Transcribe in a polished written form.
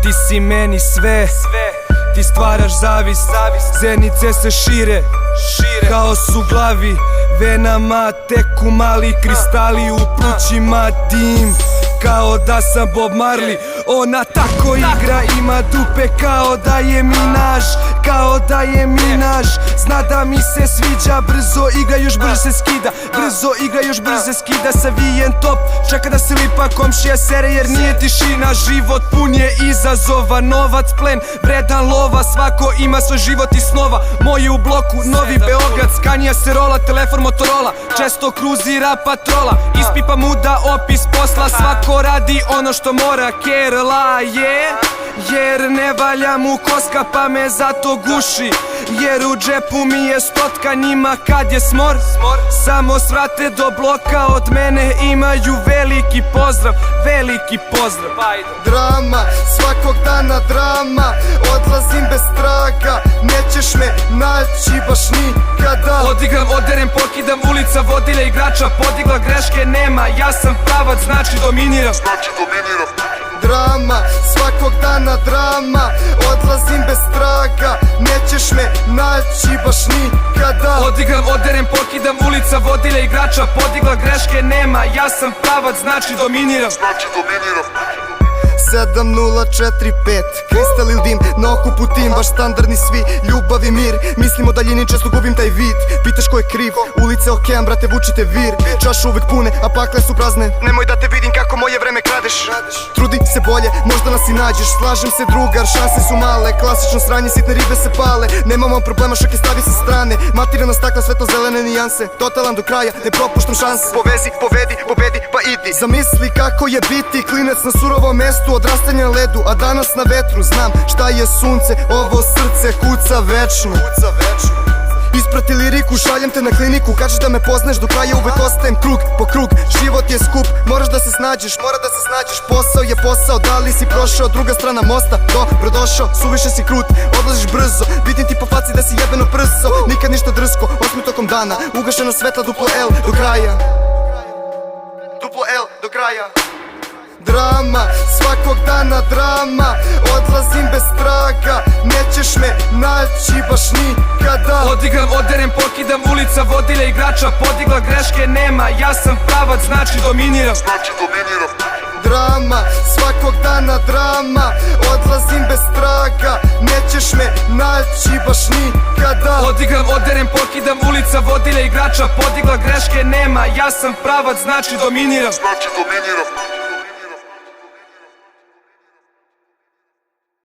Ti si meni sve, ti stvaraš zavist. Zenice se šire, kao su glavi. Venama teku mali kristali, u plućima dim, kao da sam Bob Marley. Ona tako igra, ima dupe kao da je Minaž, kao da je Minaž. Zna da mi se sviđa, brzo igra, još brže se skida. Brzo igra, još brže se skida. Savijen top, čeka da se lipa, komšija sere jer nije tišina. Život pun je izazova, novac plen, vredan lova. Svako ima svoj život i snova. Moje u bloku, Novi Beograd, Scania se rola, telefon Motorola. Često kruzira patrola, ispipa muda opis posla. Svako radi ono što mora, kerla je, jer ne valja mu koska pa me zato guši. Jer u džepu mi je stotka, njima kad je smor samo svrate do bloka. Od mene imaju veliki pozdrav, veliki pozdrav. Drama, svakog dana drama, odlazim bez traga, nećeš me naći baš nikada. Odigram, oderem, pokidam, ulica vodilja igrača. Podigla, greške nema, ja sam pravac, znači dominiram. Drama, svakog dana drama, odlazim bez traga, nećeš me naći baš nikada. Odigram, oderem, pokidam, ulica vodilja igrača. Podigla, greške nema, ja sam pravac, znači dominiram. 7045, kristal ili dim, na okupu tim, baš standardni svi, ljubav i mir. Mislim o daljini, često gubim taj vid. Pitaš ko je kriv, ulice okean, brate, vučite vir. Čaše uvek pune, a pakle su prazne. Nemoj da te vidim kako moje vreme kradeš. Trudi se bolje, možda nas i nađeš. Slažem se drugar, šanse su male. Klasično sranje, sitne ribe se pale. Nemamo problema, šake stavi sa strane. Materijalna stakla, svetlo zelene nijanse. Totalan do kraja, ne propuštam šanse. Povezi, povedi, pobedi, pa idi. Zamisli kako je biti klinac na surovom mestu, odrastanje na ledu, a danas na vetru. Znam šta je sunce, ovo srce kuca večno. Isprati liriku, šaljem te na kliniku. Kažeš da me poznaš, do kraja uvek ostajem krug po krug. Život je skup, moraš da se snađeš, mora da se snađeš. Posao je posao, da li si prošao druga strana mosta? Dobrodošao, suviše si krut, odlaziš brzo. Vidim ti po faci da si jebeno prso. Nikad ništa drsko, osmi tokom dana. Ugašena svetla, duplo L do kraja. Duplo L do kraja. Drama, svakog dana drama, odlazim bez traga, nećeš me naći baš nikada. Odigram, oderem, pokidam, ulica vodilja igrača. Podigla, greške nema, ja sam pravac, znači dominiram. Drama, svakog dana drama, odlazim bez traga, nećeš me naći baš nikada. Odigram, oderem, pokidam, ulica vodilja igrača. Podigla, greške nema, ja sam pravac, znači dominiram.